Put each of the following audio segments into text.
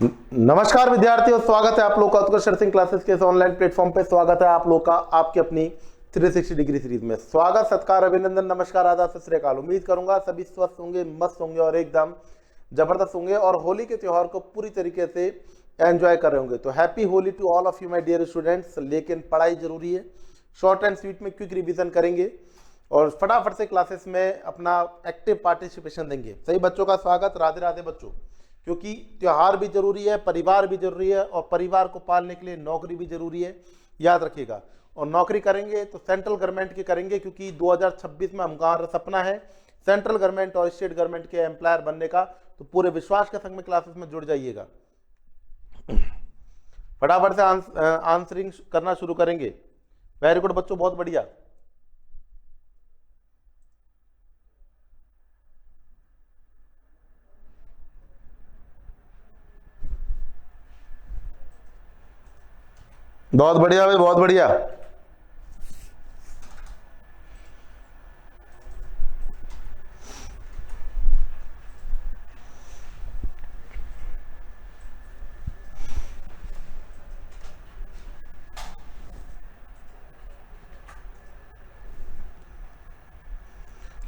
नमस्कार विद्यार्थियों, स्वागत है आप लोग का उत्कर्ष सिंह क्लासेस के इस ऑनलाइन प्लेटफॉर्म पे। स्वागत है आप लोग का आपकी अपनी 360 डिग्री सीरीज में। स्वागत, सत्कार, अभिनंदन, नमस्कार, आदाब, सत श्री अकाल। उम्मीद करूंगा सभी स्वस्थ होंगे, मस्त होंगे और एकदम जबरदस्त होंगे और होली के त्योहार को पूरी तरीके से एंजॉय कर रहे होंगे। तो happy Holi to all of you my dear students. लेकिन पढ़ाई जरूरी है, शॉर्ट एंड स्वीट में क्विक रिवीजन करेंगे और फटाफट से क्लासेस में अपना एक्टिव पार्टिसिपेशन देंगे। सही बच्चों का स्वागत। राधे राधे बच्चों, क्योंकि त्योहार भी जरूरी है, परिवार भी जरूरी है और परिवार को पालने के लिए नौकरी भी जरूरी है, याद रखिएगा। और नौकरी करेंगे तो सेंट्रल गवर्नमेंट की करेंगे, क्योंकि 2026 में हमारा सपना है सेंट्रल गवर्नमेंट और स्टेट गवर्नमेंट के एम्प्लॉयर बनने का। तो पूरे विश्वास के संग में क्लासेस में जुड़ जाइएगा। फटाफट से आंसरिंग करना शुरू करेंगे। वेरी गुड बच्चों, बहुत बढ़िया। बहुत बढ़िया भाई, बहुत बढ़िया।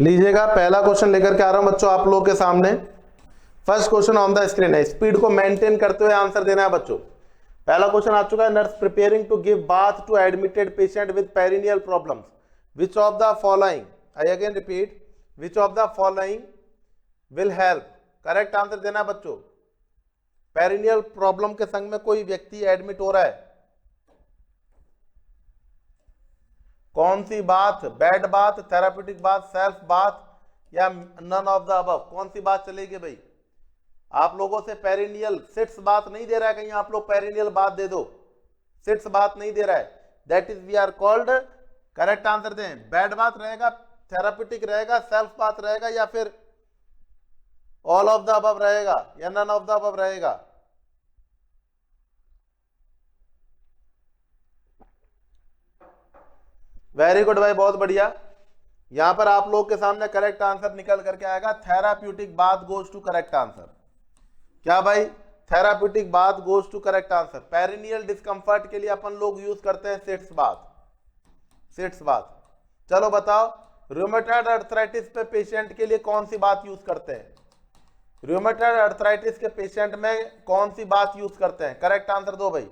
लीजिएगा, पहला क्वेश्चन लेकर के आ रहा हूं बच्चों आप लोगों के सामने। First question on the screen है। स्पीड को मेंटेन करते हुए आंसर देना है बच्चों। पहला क्वेश्चन आ चुका है। Nurse preparing to give bath to admitted patient with perineal problems, which of the following, I again repeat, which of the following will help. Correct answer देना है बच्चों। पेरिनियल प्रॉब्लम के संग में कोई व्यक्ति एडमिट हो रहा है, कौन सी बात? बेड बात, थेराप्यूटिक बात, सेल्फ बात या नन ऑफ द अबव? कौन सी बात चलेगी भाई? आप लोगों से पेरिनियल सिट्स बात नहीं दे रहा है, कहीं आप लोग पेरिनियल बात दे दो। सिट्स बात नहीं दे रहा है, that is we are called. Correct answer दें। बेड बात रहेगा, थेराप्यूटिक रहेगा, सेल्फ बात रहेगा या फिर ऑल ऑफ द अबव रहेगा या नन ऑफ द अबव रहेगा? वेरी गुड भाई, बहुत बढ़िया। यहां पर आप लोग के सामने करेक्ट आंसर निकल करके आएगा, therapeutic bath goes to correct answer. क्या भाई? Therapeutic bath goes to correct answer. Perineal discomfort के लिए अपन लोग यूज करते हैं सिट्स बात, सिट्स बात। चलो बताओ, रूमेटॉइड अर्थराइटिस पे पेशेंट के लिए कौन सी बात यूज करते हैं? रूमेटॉइड अर्थराइटिस के पेशेंट में कौन सी बात यूज करते हैं? करेक्ट आंसर दो भाई,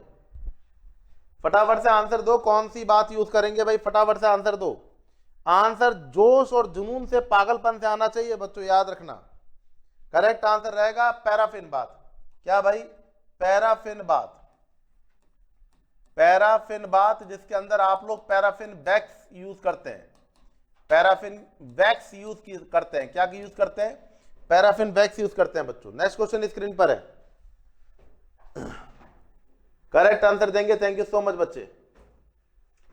फटाफट से आंसर दो। कौन सी बात यूज करेंगे भाई? फटाफट से आंसर दो। आंसर जोश और जुनून से, पागलपन से आना चाहिए बच्चों, याद रखना। करेक्ट आंसर रहेगा पैराफिन बात। क्या भाई? पैराफिन बात। पैराफिन बात, जिसके अंदर आप लोग पैराफिन वैक्स यूज करते हैं। पैराफिन वैक्स यूज करते हैं। क्या यूज करते हैं? पैराफिन वैक्स यूज करते हैं बच्चों। नेक्स्ट क्वेश्चन स्क्रीन पर है। करेक्ट आंसर देंगे। थैंक यू सो मच बच्चे।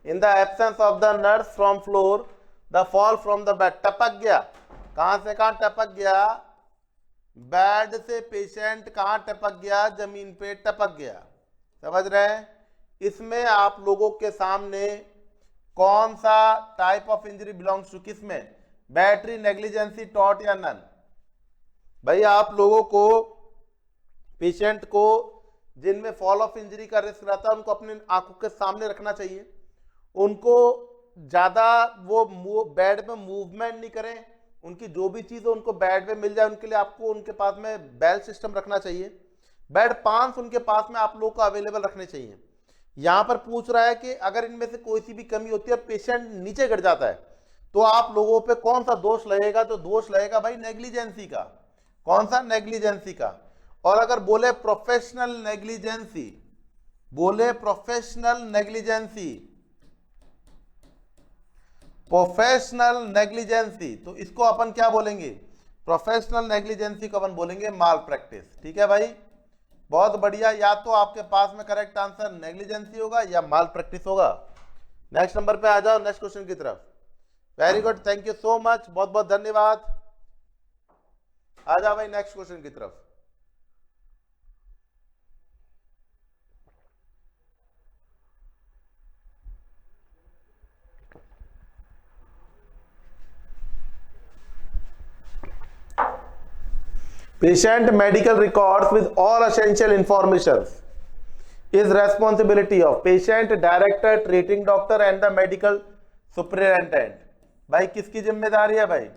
In the absence of the nurse from floor, the fall from the bed. टपक गया, कहां से कहां टपक गया? बेड से पेशेंट कहां टपक गया? जमीन पे टपक गया। समझ रहे हैं? इसमें आप लोगों के सामने कौन सा type of injury belongs to, किसमें? बैटरी, नेग्लिजेंसी, टॉट या नन? भाई आप लोगों को, पेशेंट को जिनमें फॉल ऑफ इंजरी का रिस्क रहता है, उनको अपने आंखों के सामने रखना चाहिए। उनको ज्यादा वो बेड में मूवमेंट नहीं करें। उनकी जो भी चीज है उनको बेड में मिल जाए, उनके लिए आपको उनके पास में बेल सिस्टम रखना चाहिए। बेड 5 उनके पास में आप लोगों को अवेलेबल रखने चाहिए। यहां पर पूछ रहा है कि अगर इनमें से कोई सी भी कमी होती है, पेशेंट नीचे गिर जाता है, तो आप लोगों पे कौन सा दोष लगेगा? तो दोष लगेगा भाई नेग्लिजेंसी का। कौन सा? नेग्लिजेंसी का। और अगर बोले प्रोफेशनल नेग्लिजेंसी, बोले प्रोफेशनल नेग्लिजेंसी, प्रोफेशनल नेग्लिजेंसी, तो इसको अपन क्या बोलेंगे? प्रोफेशनल नेग्लिजेंसी को अपन बोलेंगे माल प्रैक्टिस। ठीक है भाई, बहुत बढ़िया। या तो आपके पास में करेक्ट आंसर नेग्लिजेंसी होगा या माल प्रैक्टिस होगा। नेक्स्ट नंबर पे आ जाओ, नेक्स्ट क्वेश्चन की तरफ। Very good, thank you so much, बहुत बहुत धन्यवाद। आ जाओ भाई नेक्स्ट क्वेश्चन की तरफ। Patient medical records with all essential informations is responsibility of patient, director, treating doctor and the medical superintendent. भाई किसकी जिम्मेदारी है भाई,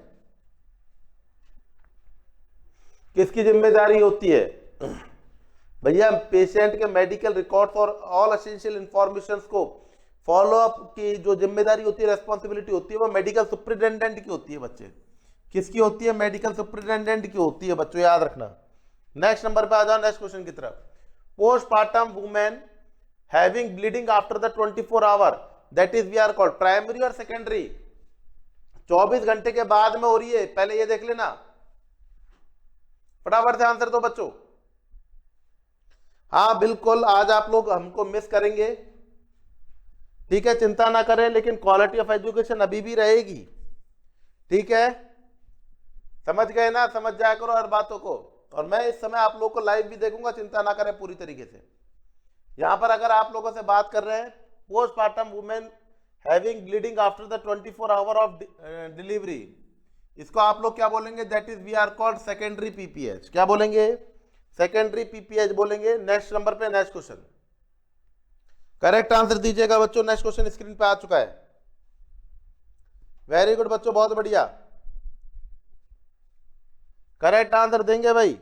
किसकी जिम्मेदारी होती है भैया? पेशेंट के मेडिकल रिकॉर्ड्स और ऑल एसेंशियल इंफॉर्मेशंस को फॉलो अप की जो जिम्मेदारी होती है, रेस्पॉन्सिबिलिटी होती है, वो मेडिकल सुपरिटेंडेंट की होती है बच्चे। किसकी होती है? मेडिकल सुपरिटेंडेंट की होती है बच्चों, याद रखना। नेक्स्ट नंबर पे आ जाओ, नेक्स्ट क्वेश्चन की तरफ। Postpartum women having bleeding after the 24 hour, that is we are called primary और सेकेंडरी। 24 घंटे के बाद में हो रही है, पहले ये देख लेना, फटाफट से आंसर दो बच्चों। हाँ बिल्कुल, आज आप लोग हमको मिस करेंगे, ठीक है, चिंता ना करें, लेकिन क्वालिटी ऑफ एजुकेशन अभी भी रहेगी, ठीक है? समझ गए ना? समझ जाया करो हर बातों को। और मैं इस समय आप लोगों को लाइव भी देखूंगा, चिंता ना करें पूरी तरीके से। यहां पर अगर आप लोगों से बात कर रहे हैं, postpartum women having bleeding after the 24 hour of delivery, इसको आप लोग क्या बोलेंगे? That is we are called secondary PPH. क्या बोलेंगे? सेकेंडरी पीपीएच बोलेंगे। नेक्स्ट नंबर पे नेक्स्ट क्वेश्चन, करेक्ट आंसर दीजिएगा बच्चों। नेक्स्ट क्वेश्चन स्क्रीन पे आ चुका है। वेरी गुड बच्चों, बहुत बढ़िया, करेक्ट आंसर देंगे भाई।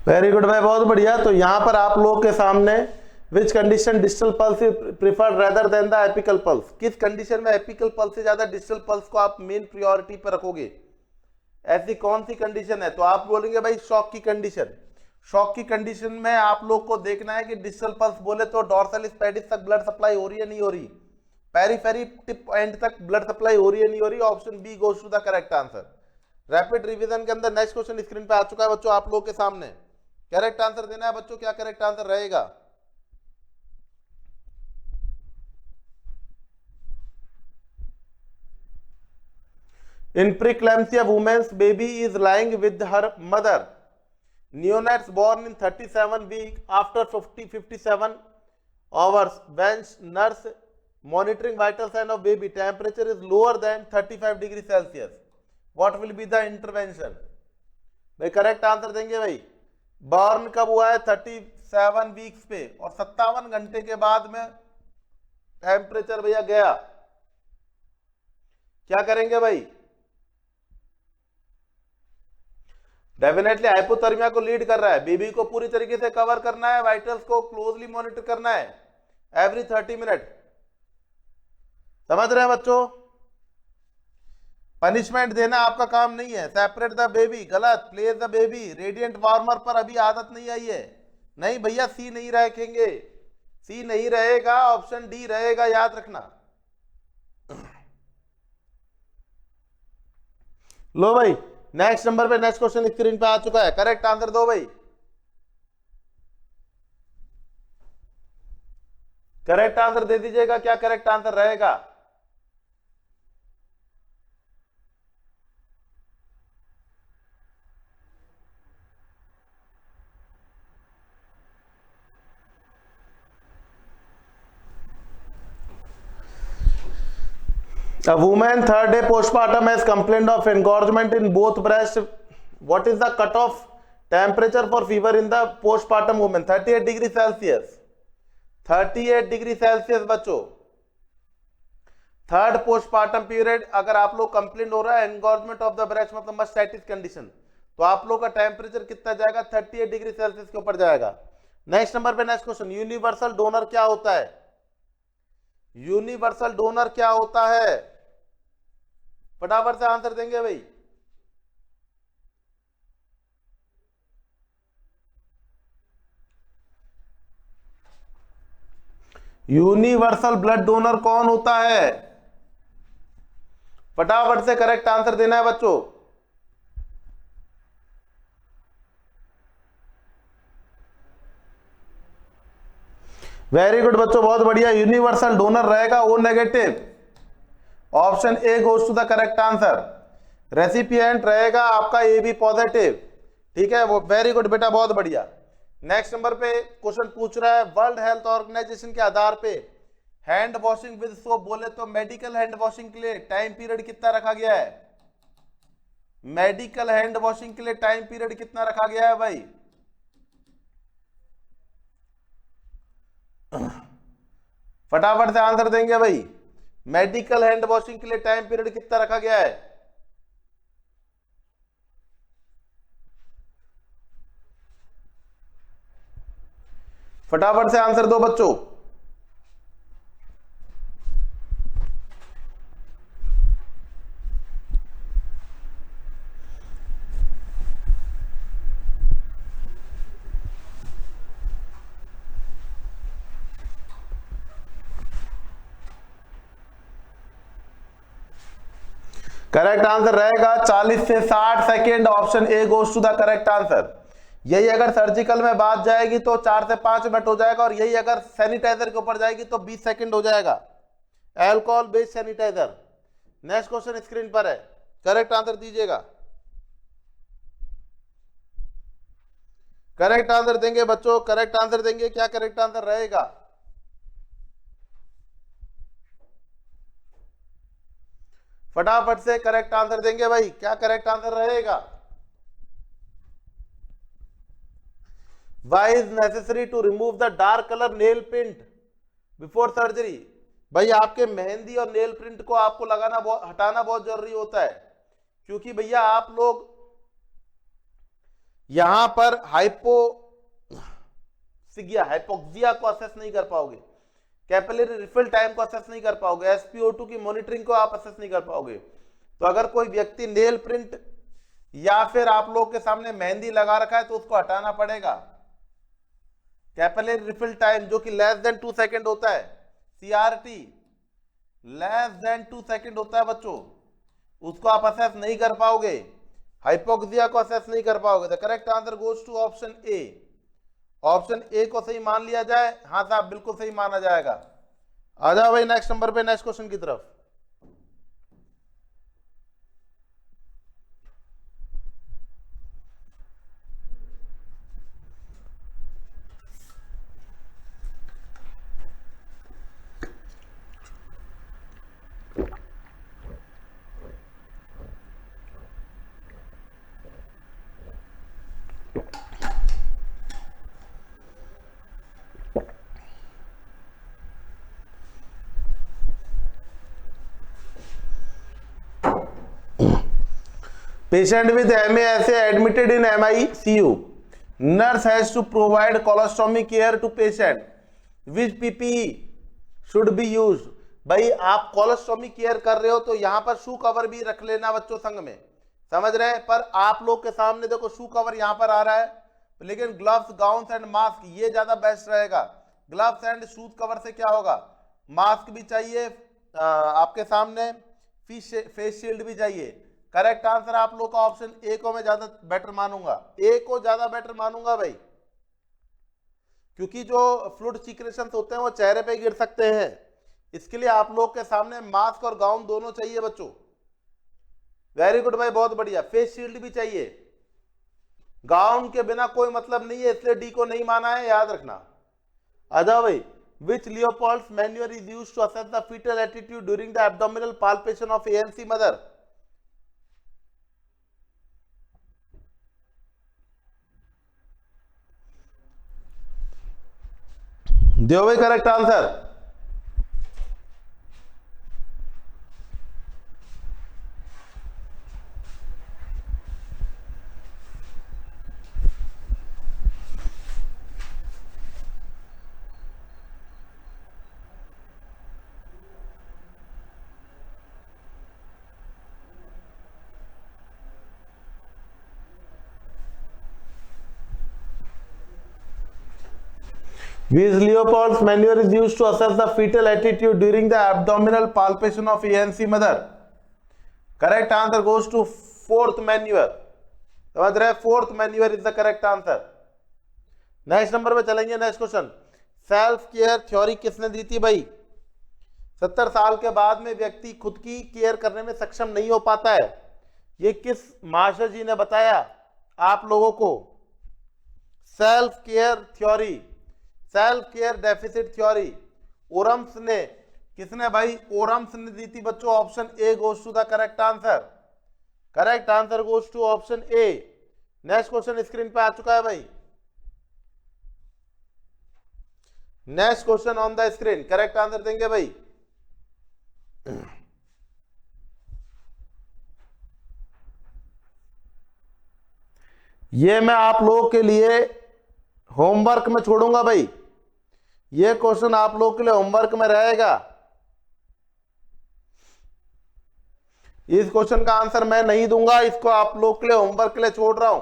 वेरी गुड भाई, बहुत बढ़िया। तो यहां पर आप लोग के सामने which condition distal pulse is preferred rather than the apical pulse, किस कंडीशन में एपिकल पल्स से ज्यादा डिस्टल पल्स को आप मेन प्रायोरिटी पर रखोगे, ऐसी कौन सी कंडीशन है? तो आप बोलेंगे भाई शॉक की कंडीशन। शॉक की कंडीशन में आप लोग को देखना है कि डिस्टल पल्स बोले तो डॉर्सलिस पेडिस तक ब्लड सप्लाई हो रही है नहीं हो रही, पेरिफेरी टिप एंड तक ब्लड सप्लाई हो रही है नहीं हो रही। Option B goes to the correct answer. Rapid revision के अंदर नेक्स्ट क्वेश्चन स्क्रीन पे आ चुका है बच्चों आप लोग के सामने। करेक्ट आंसर देना है बच्चों, क्या करेक्ट आंसर रहेगा? In preeclampsia, woman's baby is lying with her mother. Neonates born in 37 weeks after 57 hours. When nurse monitoring vital sign of baby, temperature is lower than 35 degrees Celsius. What will be the intervention? भाई correct answer देंगे भाई। Born कब हुआ है? 37 weeks पे, और 57 घंटे के बाद में टेम्परेचर भैया गया, क्या करेंगे भाई? डेफिनेटली हाइपोथर्मिया को लीड कर रहा है, बेबी को पूरी तरीके से कवर करना है, वाइटल्स को क्लोजली मॉनिटर करना है एवरी 30 मिनट। समझ रहे हैं बच्चों? पनिशमेंट देना आपका काम नहीं है। सेपरेट द बेबी, गलत। Place the baby, radiant warmer पर अभी आदत नहीं आई है। नहीं भैया, सी नहीं रखेंगे, सी नहीं रहेगा, ऑप्शन डी रहेगा, याद रखना। लो भाई, नेक्स्ट नंबर पे नेक्स्ट क्वेश्चन स्क्रीन पे आ चुका है, करेक्ट आंसर दो भाई। करेक्ट आंसर दे दीजिएगा, क्या करेक्ट आंसर रहेगा? A woman third day postpartum has complained of engorgement in both breasts. What is the cutoff temperature for fever in the postpartum woman? 38 degree Celsius. 38 degree Celsius बच्चों। Third postpartum period अगर आप लोग complaint हो रहा है एनगॉर्जमेंट of the breast मतलब mastitis condition, तो आप लोग का टेम्परेचर कितना जाएगा? 38 डिग्री सेल्सियस के ऊपर जाएगा। नेक्स्ट नंबर पे नेक्स्ट क्वेश्चन, यूनिवर्सल डोनर क्या होता है? यूनिवर्सल डोनर क्या होता है? फटाफट से आंसर देंगे भाई। यूनिवर्सल ब्लड डोनर कौन होता है? फटाफट से करेक्ट आंसर देना है बच्चों। वेरी गुड बच्चों, बहुत बढ़िया। यूनिवर्सल डोनर रहेगा O negative. Option A goes to the correct answer. Recipient रहेगा आपका ए बी पॉजिटिव। ठीक है, वो वेरी गुड बेटा, बहुत बढ़िया। नेक्स्ट नंबर पे क्वेश्चन पूछ रहा है, वर्ल्ड हेल्थ ऑर्गेनाइजेशन के आधार पे हैंड वॉशिंग विद सोप बोले तो मेडिकल हैंड वॉशिंग के लिए टाइम पीरियड कितना रखा गया है? मेडिकल हैंड वॉशिंग के लिए टाइम पीरियड कितना रखा गया है भाई? फटाफट से आंसर देंगे भाई। मेडिकल हैंड वॉशिंग के लिए टाइम पीरियड कितना रखा गया है? फटाफट से आंसर दो बच्चों। करेक्ट आंसर रहेगा 40 से 60 second. Option A goes to the correct answer. यही अगर सर्जिकल में बात जाएगी तो 4 से 5 मिनट हो जाएगा, और यही अगर सैनिटाइजर के ऊपर जाएगी तो 20 सेकेंड हो जाएगा। Alcohol based sanitiser. Next question screen पर है, करेक्ट आंसर दीजिएगा। करेक्ट आंसर देंगे बच्चों, करेक्ट आंसर देंगे। क्या करेक्ट आंसर रहेगा? फटाफट से करेक्ट आंसर देंगे भाई, क्या करेक्ट आंसर रहेगा? Why is necessary to remove the dark color nail print before surgery? भाई आपके मेहंदी और नेल प्रिंट को आपको हटाना बहुत जरूरी होता है, क्योंकि भैया आप लोग यहां पर हाइपोक्सिया को असेस नहीं कर पाओगे, कैपिलरी रिफिल टाइम को असेस नहीं कर पाओगे, एसपीओ2 की मॉनिटरिंग को आप असेस नहीं कर पाओगे। तो अगर कोई व्यक्ति नेल प्रिंट या फिर आप लोग के सामने मेहंदी लगा रखा है तो उसको हटाना पड़ेगा। कैपिलरी रिफिल टाइम जो कि लेस देन 2 सेकेंड होता है, सीआरटी लेस देन 2 सेकेंड होता है बच्चों, उसको आप असेस नहीं कर पाओगे, हाइपोक्सिया को असेस नहीं कर पाओगे। The correct answer goes to option A. Option A को सही मान लिया जाए? हाँ साहब, बिल्कुल सही माना जाएगा। आ जाओ भाई नेक्स्ट नंबर पे, नेक्स्ट क्वेश्चन की तरफ। Patient with MASA admitted in MICU. Nurse has to provide colostomy care to patient. Which PPE should be used? भाई आप कोलोस्टोमी केयर कर रहे हो तो यहाँ पर शू कवर भी रख लेना बच्चों संग में, समझ रहे हैं? पर आप लोग के सामने देखो शू कवर यहाँ पर आ रहा है, लेकिन ग्लव्स, गाउन्स एंड मास्क ये ज्यादा बेस्ट रहेगा। ग्लव्स एंड शूज कवर से क्या होगा, मास्क भी चाहिए आपके सामने, फेस शील्ड भी चाहिए। करेक्ट आंसर आप लोग का ऑप्शन ए को मैं ज्यादा बेटर मानूंगा, ए को ज्यादा बेटर मानूंगा भाई, क्योंकि जो फ्लूइड सिक्रेशंस होते हैं वो चेहरे पे गिर सकते हैं, इसके लिए आप लोग के सामने मास्क और गाउन दोनों चाहिए बच्चों। वेरी गुड भाई, बहुत बढ़िया। फेस शील्ड भी चाहिए, गाउन के बिना कोई मतलब नहीं है, इसलिए डी को नहीं माना है, याद रखना। आ जाओ भाई। Which Leopold's maneuver is used to assess the fetal attitude during the abdominal palpation of ANC mother? दो भाई correct answer. Weis-Leopold's maneuver is used to assess the fetal attitude during the abdominal palpation of ANC mother. Correct answer goes to fourth maneuver. समझ रहे हैं, fourth manure is the correct answer. Next number पे चलेंगे. Next question, self care theory किसने दी थी भाई? 70 साल के बाद में व्यक्ति खुद की केयर करने में सक्षम नहीं हो पाता है. ये किस मास्टर जी ने बताया आप लोगों को? Self care theory, self care deficit theory Orem's ने, किसने भाई? ओरम्स ने दी थी बच्चों. Option A goes to the correct answer. Correct answer goes to option A. Next question screen पे आ चुका है भाई. Next question on the screen. Correct answer देंगे भाई. ये मैं आप लोगों के लिए होमवर्क में छोड़ूंगा भाई. ये क्वेश्चन आप लोगों के लिए होमवर्क में रहेगा. इस क्वेश्चन का आंसर मैं नहीं दूंगा, इसको आप लोग के लिए होमवर्क के लिए छोड़ रहा हूं.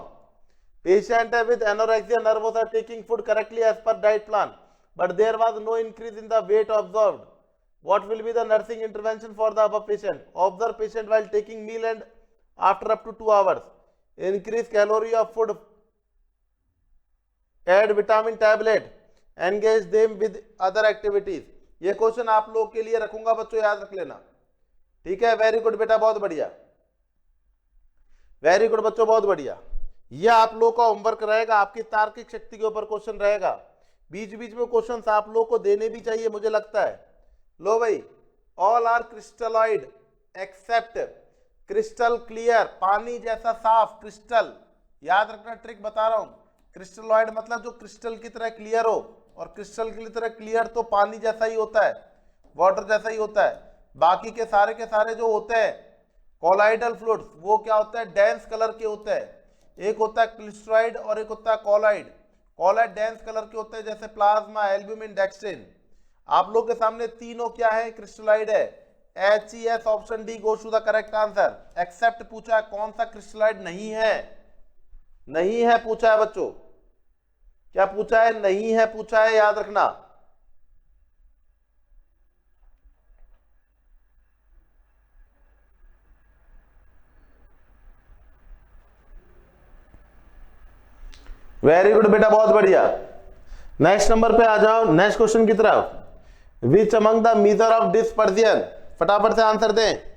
पेशेंट है with anorexia nervosa taking food correctly as per diet plan but there was no increase in the weight observed. What will be the nursing intervention for the above patient? Observe patient while taking meal and after up to 2 hours. Increase calorie of food, add vitamin tablet, engage them with other activities. ये question आप लोग के लिए रखूंगा बच्चों, याद रख लेना. ठीक है, वेरी गुड बेटा, बहुत बढ़िया, वेरी गुड बच्चों, बहुत बढ़िया. ये आप लोग का होमवर्क रहेगा, आपकी तार्किक शक्ति के ऊपर क्वेश्चन रहेगा. बीच बीच में क्वेश्चंस आप लोग को देने भी चाहिए मुझे लगता है. लो भाई, all are crystalloid except crystal clear, पानी जैसा साफ क्रिस्टल. याद रखना, ट्रिक बता रहा हूं. क्रिस्टलॉइड मतलब जो क्रिस्टल की तरह क्लियर हो, और क्रिस्टल की तरह क्लियर तो पानी जैसा ही होता है, वाटर जैसा ही होता है. बाकी के सारे जो होते हैं कॉलाइडल फ्लूइड्स, वो क्या होता है? डेंस कलर के होते हैं. एक होता है क्लिस्ट्रॉइड और एक होता है कॉलाइड. कॉलाइड डेंस कलर के होते हैं, जैसे प्लाज्मा, एल्ब्यूमिन, डेक्स्ट्रिन. आप लोग के सामने तीनों क्या है? क्रिस्टलाइड है. HES option D goes to the correct answer. Except पूछा है, कौन सा क्रिस्टलाइड नहीं है? नहीं है पूछा है बच्चों. क्या पूछा है? नहीं है पूछा है, याद रखना. वेरी गुड बेटा, बहुत बढ़िया. नेक्स्ट नंबर पे आ जाओ, नेक्स्ट क्वेश्चन की तरफ. Which among the measure of dispersion, फटाफट से आंसर दें.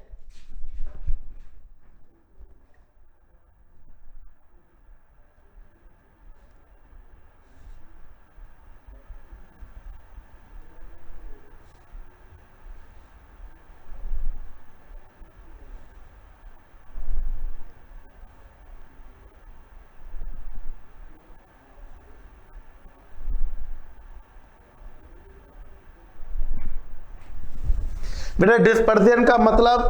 बेटा डिस्पर्जन का मतलब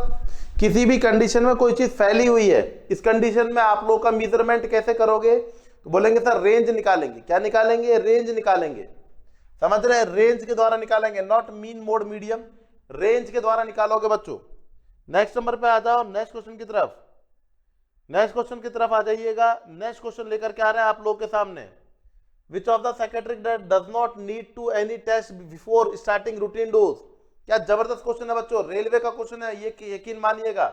किसी भी कंडीशन में कोई चीज फैली हुई है. इस कंडीशन में आप लोग का मेजरमेंट कैसे करोगे? तो बोलेंगे सर रेंज निकालेंगे. क्या निकालेंगे? रेंज निकालेंगे. समझ रहे हैं? रेंज के द्वारा निकालेंगे, not mean mode medium, range के द्वारा निकालोगे बच्चों. नेक्स्ट नंबर पे आ जाओ, नेक्स्ट क्वेश्चन की तरफ. नेक्स्ट क्वेश्चन की तरफ आ जाइएगा. नेक्स्ट क्वेश्चन लेकर के आ रहे हैं आप लोग के सामने. Which of the psychiatric that does not need to any test before starting routine dose? क्या जबरदस्त क्वेश्चन है बच्चों, रेलवे का क्वेश्चन है ये, यकीन मानिएगा.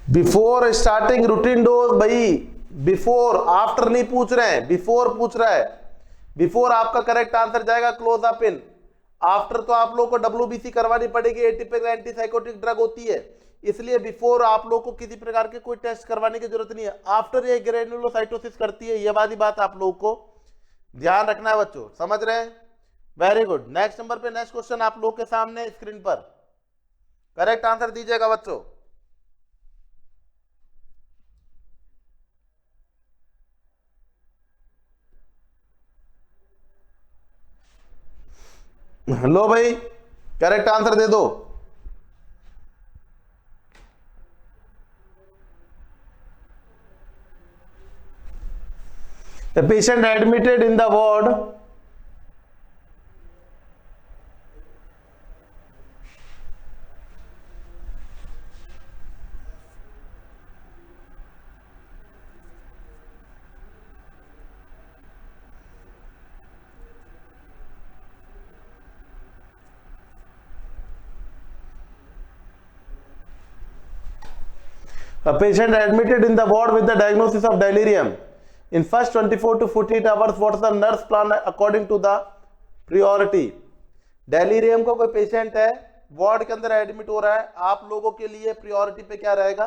बिफोर स्टार्टिंग रूटीन डोज भाई, बिफोर, आफ्टर नहीं पूछ रहे हैं, बिफोर पूछ रहा है. बिफोर आपका करेक्ट आंसर जाएगा क्लोज अप इन. आफ्टर तो आप लोग को WBC करवानी पड़ेगी, एटिपिकल एंटीसाइकोटिक ड्रग होती है, इसलिए बिफोर आप लोग को किसी प्रकार के कोई टेस्ट करवाने की जरूरत नहीं है. आफ्टर ये ग्रेनुलोसाइटोसिस करती है, ये वाली बात आप लोगों को ध्यान रखना है बच्चों. समझ रहे हैं? Very good. नेक्स्ट नंबर पे नेक्स्ट क्वेश्चन आप लोग के सामने स्क्रीन पर. करेक्ट आंसर दीजिएगा बच्चों. लो भाई, करेक्ट आंसर दे दो. The patient admitted in the ward A patient admitted in the ward with the diagnosis of delirium. In first 24 to 48 hours, what's the nurse plan according to the priority? Delirium का कोई patient है, ward के अंदर admit हो रहा है, आप लोगों के लिए प्रायोरिटी पे क्या रहेगा?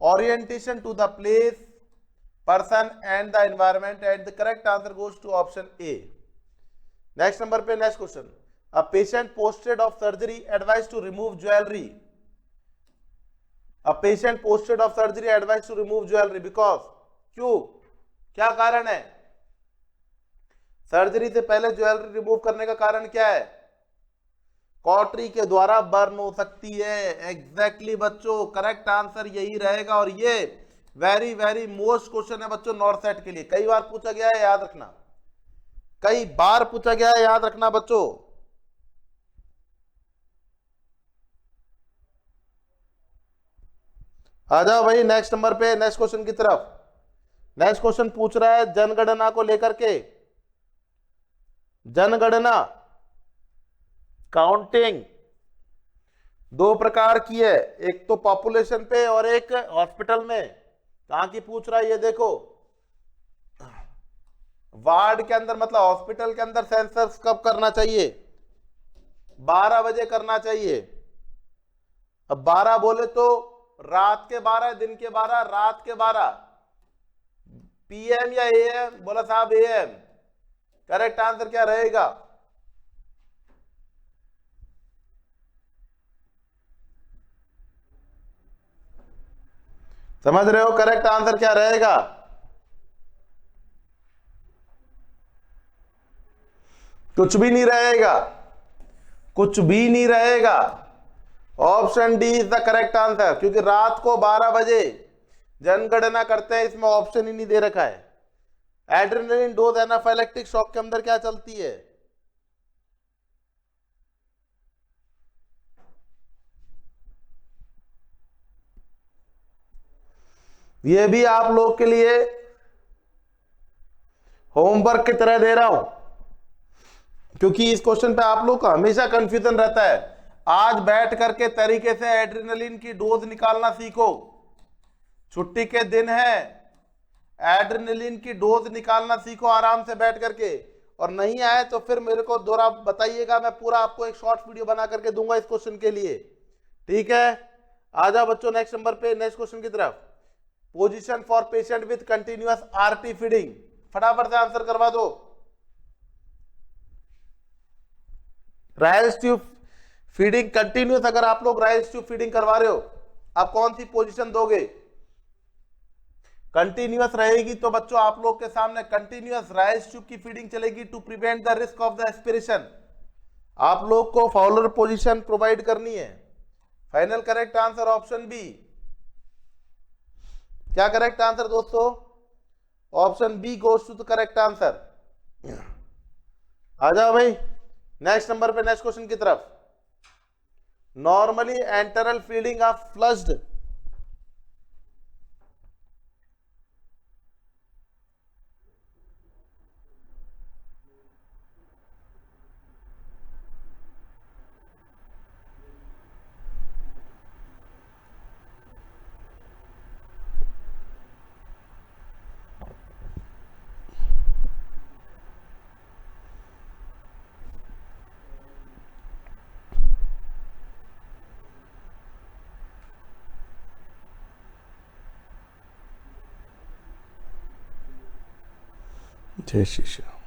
Orientation to the place, person and the environment, and the correct answer goes to option A. Next number पे next question. A patient posted of surgery advise to remove jewellery. A patient posted of surgery advised to remove jewelry because, क्यों, क्या कारण है? Surgery से पहले jewellery remove करने का कारण क्या है? कॉटरी के द्वारा बर्न हो सकती है. एग्जैक्टली बच्चों, करेक्ट आंसर यही रहेगा. और ये वेरी वेरी मोस्ट क्वेश्चन है बच्चों नॉर्थ सेट के लिए. कई बार पूछा गया है, याद रखना. कई बार पूछा गया है, याद रखना बच्चों. आ जाओ भाई नेक्स्ट नंबर पे, नेक्स्ट क्वेश्चन की तरफ. नेक्स्ट क्वेश्चन पूछ रहा है जनगणना को लेकर के. जनगणना काउंटिंग दो प्रकार की है, एक तो पॉपुलेशन पे और एक हॉस्पिटल में. कहां की पूछ रहा है ये देखो. वार्ड के अंदर मतलब हॉस्पिटल के अंदर सेंसस कब करना चाहिए? 12 बजे करना चाहिए. अब 12 बोले तो रात के 12, दिन के 12, रात के 12, पीएम या एएम? बोला साहब एएम. करेक्ट आंसर क्या रहेगा? समझ रहे हो? करेक्ट आंसर क्या रहेगा? कुछ भी नहीं रहेगा, कुछ भी नहीं रहेगा. Option D is the correct answer, क्योंकि रात को 12 बजे जनगणना करते हैं. इसमें ऑप्शन ही नहीं दे रखा है. एड्रेनलिन डोज एनाफाइलेक्टिक शॉक के अंदर क्या चलती है? ये भी आप लोग के लिए होमवर्क की तरह दे रहा हूं, क्योंकि इस क्वेश्चन पे आप लोग का हमेशा कंफ्यूजन रहता है. आज बैठ करके तरीके से एड्रेनलिन की डोज निकालना सीखो. छुट्टी के दिन है, एड्रेनलिन की डोज निकालना सीखो आराम से बैठ करके. और नहीं आए तो फिर मेरे को दोबारा बताइएगा, मैं पूरा आपको एक शॉर्ट वीडियो बना करके दूंगा इस क्वेश्चन के लिए. ठीक है, आ जाओ बच्चों नेक्स्ट नंबर पे, नेक्स्ट क्वेश्चन की तरफ. Position for patient with continuous RT feeding. फटाफट से आंसर करवा दो. राइस ट्यूब फीडिंग कंटिन्यूअस, अगर आप लोग राइस ट्यूब फीडिंग करवा रहे हो, आप कौन सी पोजीशन दोगे? कंटिन्यूअस रहेगी तो बच्चों आप लोग के सामने कंटिन्यूअस राइस ट्यूब की फीडिंग चलेगी to prevent the risk of the aspiration. आप लोग को फाउलर पोजीशन प्रोवाइड करनी है. Final correct answer option B. क्या करेक्ट आंसर दोस्तों? Option B goes to the correct answer. आ जाओ भाई नेक्स्ट नंबर पे, नेक्स्ट क्वेश्चन की तरफ. Normally enteral feeding of flushed. जय श्री श्याम.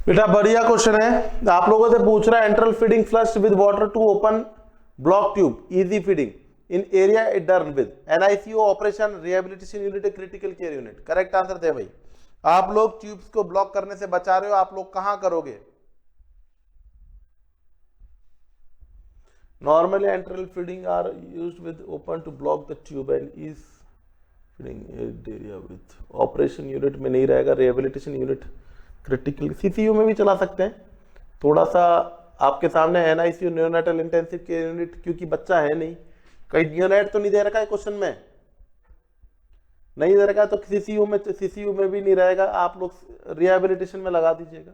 बेटा बढ़िया क्वेश्चन है. आप लोगों से पूछ रहा है enteral feeding flush with water to open block tube, easy feeding in area it done with NICU operation rehabilitation unit critical care unit. Correct answer थे भाई. आप लोग ट्यूब्स को ब्लॉक करने से बचा रहे हो, आप लोग कहां करोगे? Normally enteral feeding are used with open to block the tube and is feeding area with operation unit में नहीं रहेगा, रिहेबिलिटेशन यूनिट क्रिटिकल सीसीयू में भी चला सकते हैं। थोड़ा सा आपके सामने NICU neonatal intensive care unit, क्योंकि बच्चा है नहीं, कहीं यूनिट तो नहीं दे रखा है क्वेश्चन में, नहीं दे रखा है तो सीसीयू में भी नहीं रहेगा, आप लोग रिहेबिलिटेशन में लगा दीजिएगा।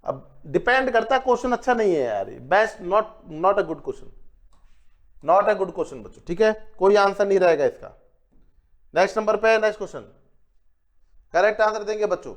अब डिपेंड करता है, क्वेश्चन अच्छा नहीं है यार, best not a good question, not a good question बच्चों, ठीक है, कोई आंसर नहीं रहेगा इसका। नेक्स्ट नंबर पे नेक्स्ट क्वेश्चन, करेक्ट आंसर देंगे बच्चों।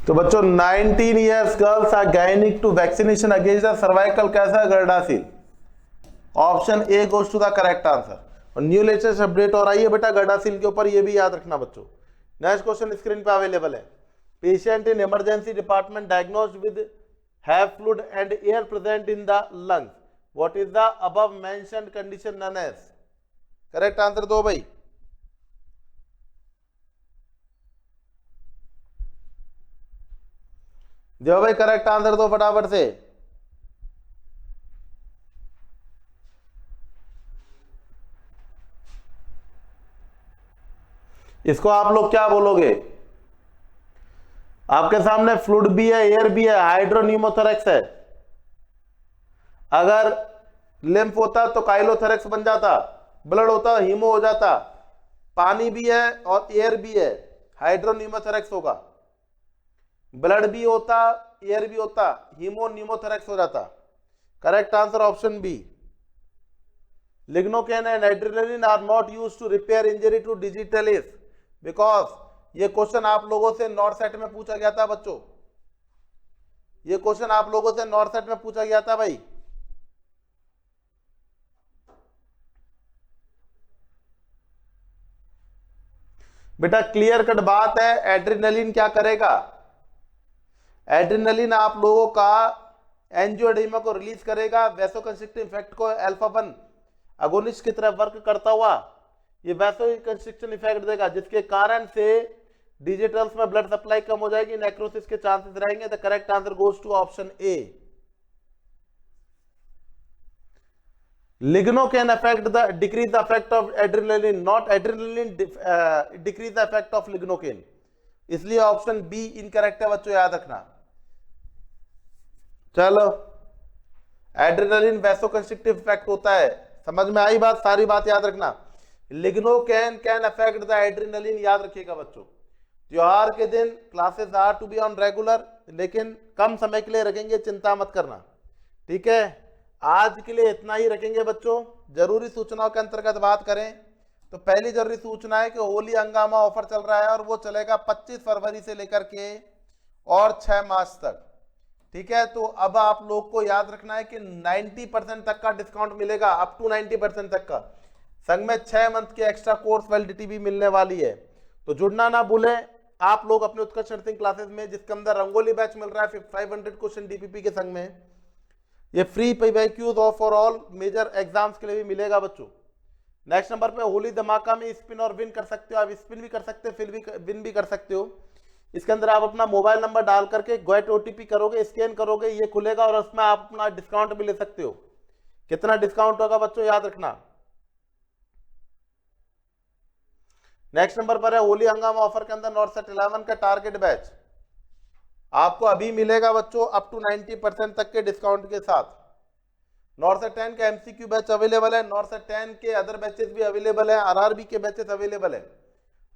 तो बच्चों 19 years girls are given to vaccination against the cervical cancer Gardasil, option A goes to the correct answer. और न्यू लेटेस्ट अपडेट और आई है बेटा गर्डासिल के ऊपर, ये भी याद रखना बच्चों। नेक्स्ट क्वेश्चन स्क्रीन पे अवेलेबल है। Patient in emergency department diagnosed with have fluid and air present in the lungs, what is the above mentioned condition known as? Correct answer दो भाई। जो भाई करेक्ट आंसर दो फटाफट से। इसको आप लोग क्या बोलोगे? आपके सामने फ्लूइड भी है, एयर भी है, हाइड्रोन्यूमोथोरैक्स है। अगर लिम्फ होता तो काइलोथोरैक्स बन जाता, ब्लड होता हीमो हो जाता, पानी भी है और एयर भी है, हाइड्रोन्यूमोथोरैक्स होगा। ब्लड भी होता, एयर भी होता, हीमोन्यूमोथोरैक्स हो जाता। Correct answer option B. Lignocaine and adrenaline are not used to repair injury to digitalis, because ये क्वेश्चन आप लोगों से नॉर्थ सेट में पूछा गया था बच्चों, ये क्वेश्चन आप लोगों से नॉर्थ सेट में पूछा गया था भाई। बेटा क्लियर कट बात है, एड्रेनलिन क्या करेगा? एड्रेनलिन आप लोगों का एंजियोएडेमा को रिलीज करेगा, वैसोकंस्ट्रिक्टिव इफेक्ट को अल्फा 1 अगोनिस्ट की तरह वर्क करता हुआ ये वैसोकंस्ट्रिक्शन इफेक्ट देगा, जिसके कारण से डिजिटल्स में ब्लड सप्लाई कम हो जाएगी, नेक्रोसिस के चांसेस रहेंगे। The correct answer goes to option A. Ligno can affect the decrease the effect of adrenaline, not adrenaline decrease the effect of lignocaine, इसलिए ऑप्शन बी इनकरेक्ट है बच्चों, याद रखना। चलो एड्रेनलिन वैसोकंस्ट्रिक्टिव इफेक्ट होता है, समझ में आई बात? सारी बात याद रखना। Lignocaine can affect the adrenaline, याद रखिएगा बच्चों। त्योहार के दिन classes are to be on regular, लेकिन कम समय के लिए रखेंगे, चिंता मत करना, ठीक है। आज के लिए इतना ही रखेंगे बच्चों। जरूरी सूचनाओं के अंतर्गत बात करें तो पहली जरूरी सूचना है कि होली हंगामा ऑफर चल रहा है और वो चलेगा 25 फरवरी से लेकर के और 6 मार्च तक, ठीक है। तो अब आप लोग को याद रखना है कि 90% तक का डिस्काउंट मिलेगा, अप टू 90% तक का। संग में 6 मंथ की एक्स्ट्रा कोर्स वैलिडिटी भी मिलने वाली है, तो जुड़ना ना भूलें आप लोग अपने उत्कर्ष नर्सिंग क्लासेस में, जिसके अंदर रंगोली बैच मिल रहा है 500 क्वेश्चन डीपीपी के संग में। ये free PYQs of for all major exams के लिए भी मिलेगा बच्चों। नेक्स्ट नंबर पे होली धमाका में स्पिन और विन कर सकते हो, आप स्पिन भी कर सकते हो, फिर भी विन भी कर सकते हो। इसके अंदर आप अपना मोबाइल नंबर डाल करके गेट OTP करोगे, स्कैन करोगे, ये खुलेगा और उसमें आप अपना डिस्काउंट भी ले सकते हो। कितना डिस्काउंट होगा बच्चों, याद रखना। नेक्स्ट नंबर पर है होली हंगामा ऑफर के अंदर नॉर्थ सेट 11 का टारगेट बैच आपको अभी मिलेगा बच्चों अप टू 90% तक के डिस्काउंट के साथ। नॉर्थ सेट 10 का MCQ बैच अवेलेबल है, नॉर्थ सेट 10 के अदर बैचेस भी अवेलेबल है, RRB के बैचेस अवेलेबल है,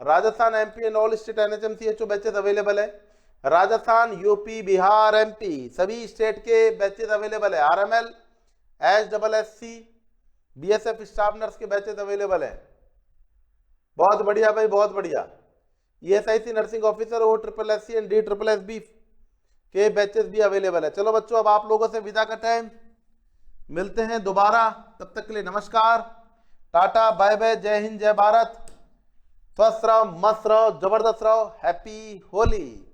Rajasthan MP and all state NHMCHO batches available है, राजस्थान UP बिहार MP सभी स्टेट के बैचेस अवेलेबल है, RML HSSC BSF staff nurse के बैचेस अवेलेबल है। बहुत बढ़िया भाई, बहुत बढ़िया। ESIC nursing officer O SSSC and D SSSB के बैचेस भी अवेलेबल है। चलो बच्चों, अब आप लोगों से विदा का टाइम, मिलते हैं दोबारा, तब तक के लिए नमस्कार, टाटा, बाय बाय, जय हिंद, जय भारत, स्वस्थ रहो, मस्त रहो, जबरदस्त रहो, हैप्पी होली।